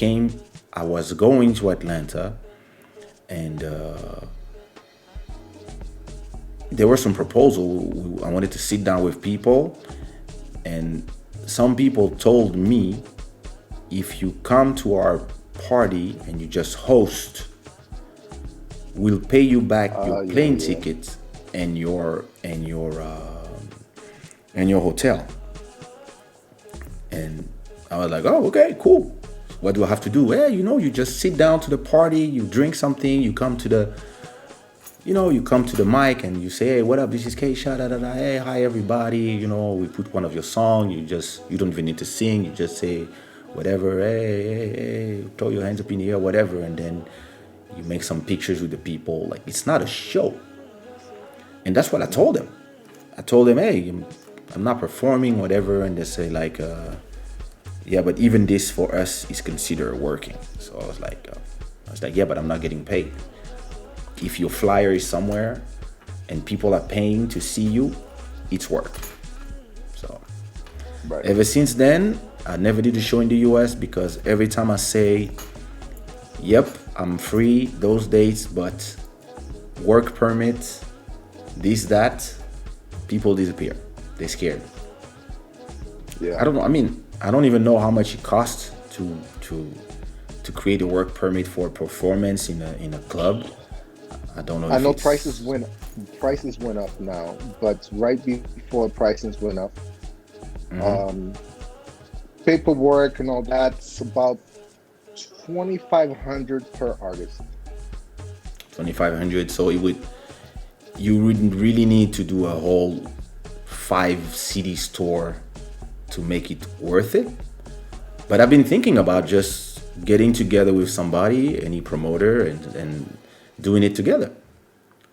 I was going to Atlanta, and there were some proposal. I wanted to sit down with people, and some people told me, if you come to our party and you just host, we'll pay you back your plane ticket and your hotel. And I was like, oh, okay, cool. What do I have to do? Well, you just sit down to the party, you drink something, you come to the mic and you say, hey, what up? This is Kaysha, da da da. Hey, hi everybody. We put one of your songs. You don't even need to sing. You just say whatever. Hey, hey, hey, throw your hands up in the air, whatever, and then you make some pictures with the people. Like, it's not a show. And that's what I told them. I told them, hey, I'm not performing, whatever. And they say like, yeah, but even this for us is considered working. So I was like, yeah, but I'm not getting paid. If your flyer is somewhere and people are paying to see you, it's work. So ever since then, I never did a show in the US, because every time I say, yep, I'm free those dates, but work permit, this, that, people disappear. They're scared. Yeah. I don't know. I mean, I don't even know how much it costs to create a work permit for a performance in a club. I don't know. I know prices went up now, but right before prices went up, paperwork and all that's about $2,500 per artist. 2,500. So you wouldn't really need to do a whole 5 CD store to make it worth it. But I've been thinking about just getting together with somebody, any promoter, and doing it together.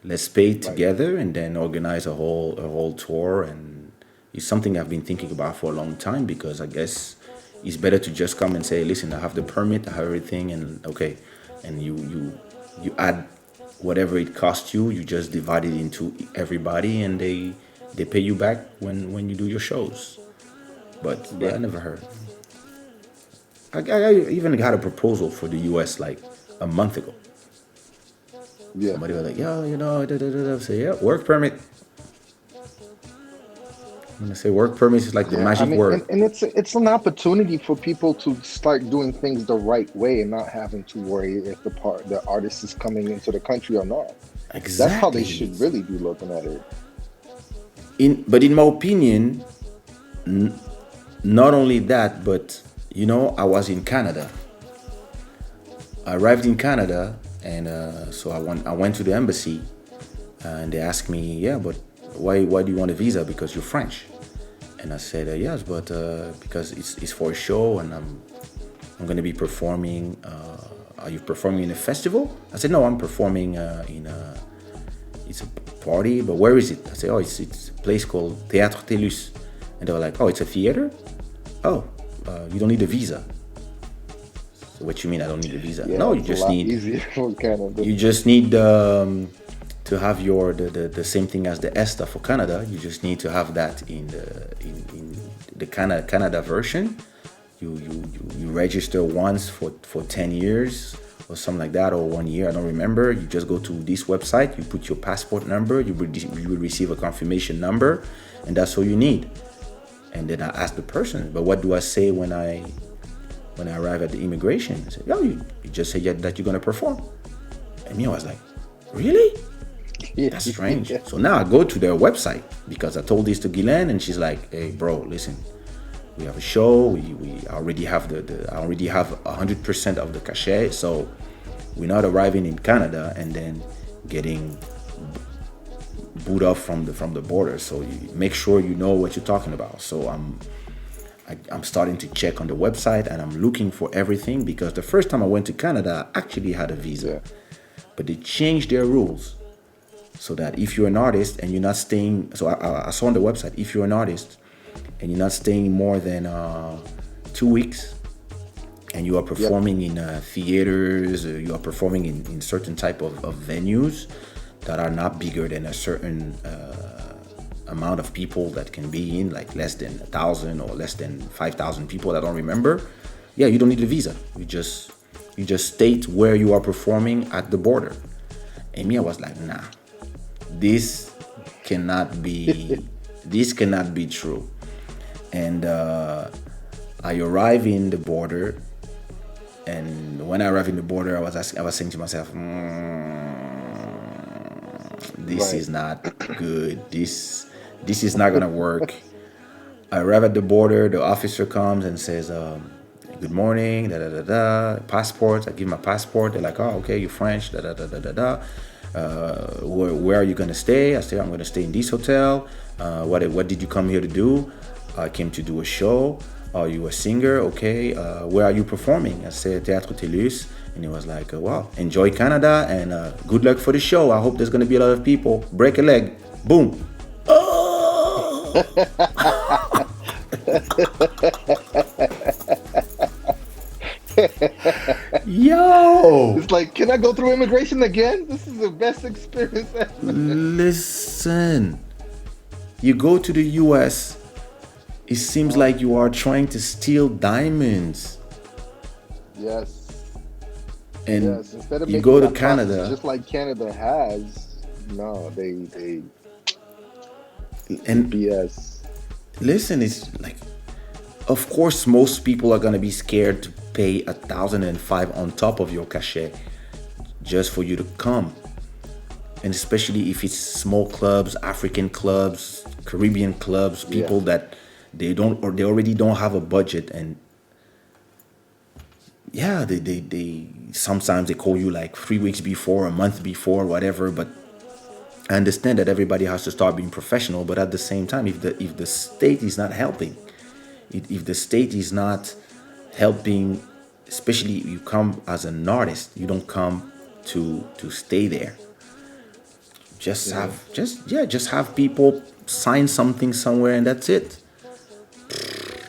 Let's pay together and then organize a whole tour. And it's something I've been thinking about for a long time, because I guess it's better to just come and say, listen, I have the permit, I have everything, and okay, and you add whatever it costs you. You just divide it into everybody, and they pay you back when you do your shows. But yeah, I never heard. I even got a proposal for the US like a month ago. Yeah. Somebody was like, yeah, da, da, da, da. Say, yeah, work permit. When I say work permit, it's like the magic word. And it's an opportunity for people to start doing things the right way and not having to worry if the artist is coming into the country or not. Exactly. That's how they should really be looking at it. But in my opinion, not only that, but I was in Canada. I arrived in Canada, and so I went to the embassy, and they asked me, yeah, but why do you want a visa? Because you're French. And I said, yes, but because it's for a show, and I'm going to be performing. Are you performing in a festival? I said, no, I'm performing it's a party, but where is it? I said, oh, it's a place called Théâtre Télus. And they were like, oh, it's a theater? Oh, you don't need a visa. So what you mean I don't need a visa? Yeah, no, you just need to have the same thing as the ESTA for Canada. You just need to have that in the Canada version. You register once for 10 years or something like that, or 1 year, I don't remember. You just go to this website, you put your passport number, you will receive a confirmation number, and that's all you need. And then I asked the person, but what do I say when I arrive at the immigration? I said, oh, you just say that you're going to perform. And me, I was like, really? That's strange. So now I go to their website, because I told this to Guylaine, and she's like, hey, bro, listen, we have a show. We already have I already have 100% of the cachet. So we're not arriving in Canada and then getting booed off from the border. So you make sure you know what you're talking about. So I'm starting to check on the website, and I'm looking for everything, because the first time I went to Canada, I actually had a visa, but they changed their rules so that if you're an artist and you're not staying, so I saw on the website, if you're an artist and you're not staying more than 2 weeks, and you are performing in theaters, you are performing in certain type of venues that are not bigger than a certain amount of people that can be in, like less than 1,000 or less than 5,000 people, I don't remember. yeah, you don't need a visa. You just state where you are performing at the border. And me, I was like, nah, this cannot be this cannot be true. And I arrive in the border, and when I arrived in the border, I was saying to myself, this Right. is not good. This is not gonna work. I arrive at the border. The officer comes and says, "Good morning." Da da da da. Passport. I give my passport. They're like, "Oh, okay, you're French." Da da da da da da. Where are you gonna stay? I say, "I'm gonna stay in this hotel." What did you come here to do? I came to do a show. Are you a singer? Okay. Where are you performing? I said, Théâtre Télus. And he was like, wow, enjoy Canada and good luck for the show. I hope there's gonna be a lot of people. Break a leg. Boom. Oh! Yo! It's like, can I go through immigration again? This is the best experience ever. Listen, you go to the US, it seems like you are trying to steal diamonds. Yes. And Yes. Instead of you making go to that process Canada, just like Canada has, no, it's and BS. listen, it's like, of course, most people are gonna be scared to pay 1,005 on top of your cachet just for you to come. And especially if it's small clubs, African clubs, Caribbean clubs, Yeah. people that they already don't have a budget. And yeah, they sometimes they call you like 3 weeks before, a month before, whatever. But I understand that everybody has to start being professional. But at the same time, if the state is not helping, if the state is not helping, especially you come as an artist, you don't come to stay there. Hmm. Just have people sign something somewhere, and that's it.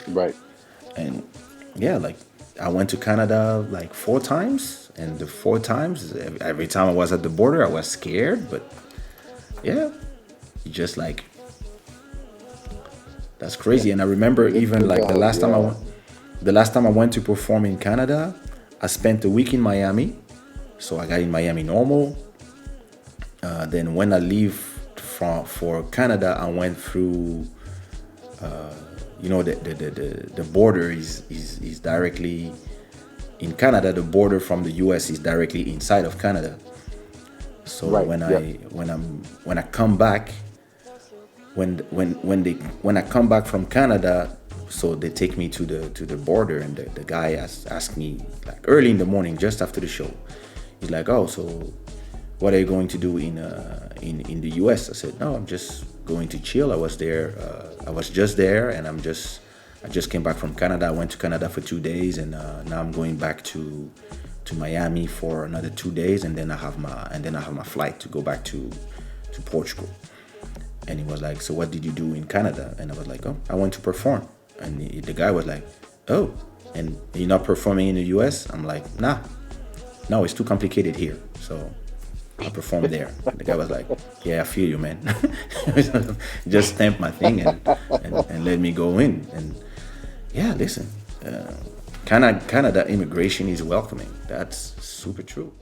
Right. And yeah, like I went to Canada like 4 times, and the 4 times, every time I was at the border, I was scared. But yeah, you just like, that's crazy. And I remember It, even it like does. Yeah. the last time I went to perform in Canada, I spent a week in Miami. So I got in Miami normal. Then when I leave for Canada, I went through. The border is directly in Canada. The border from the U.S. is directly inside of Canada. So Right. Yep. when I come back, when I come back from Canada, so they take me to the border, and the guy asked me like early in the morning, just after the show. He's like, "Oh, so what are you going to do in the U.S.?" I said, "No, I'm just going to chill. I was there. I was just there, and I just came back from Canada. I went to Canada for 2 days, and now I'm going back to Miami for another 2 days, and then I have my flight to go back to Portugal." And he was like, "So what did you do in Canada?" And I was like, "Oh, I went to perform." And the guy was like, "Oh, and you're not performing in the U.S.?" I'm like, "Nah, no, it's too complicated here. So I performed there." The guy was like, "Yeah, I feel you, man." Just stamped my thing and let me go in. And yeah, listen, Canada immigration is welcoming. That's super true.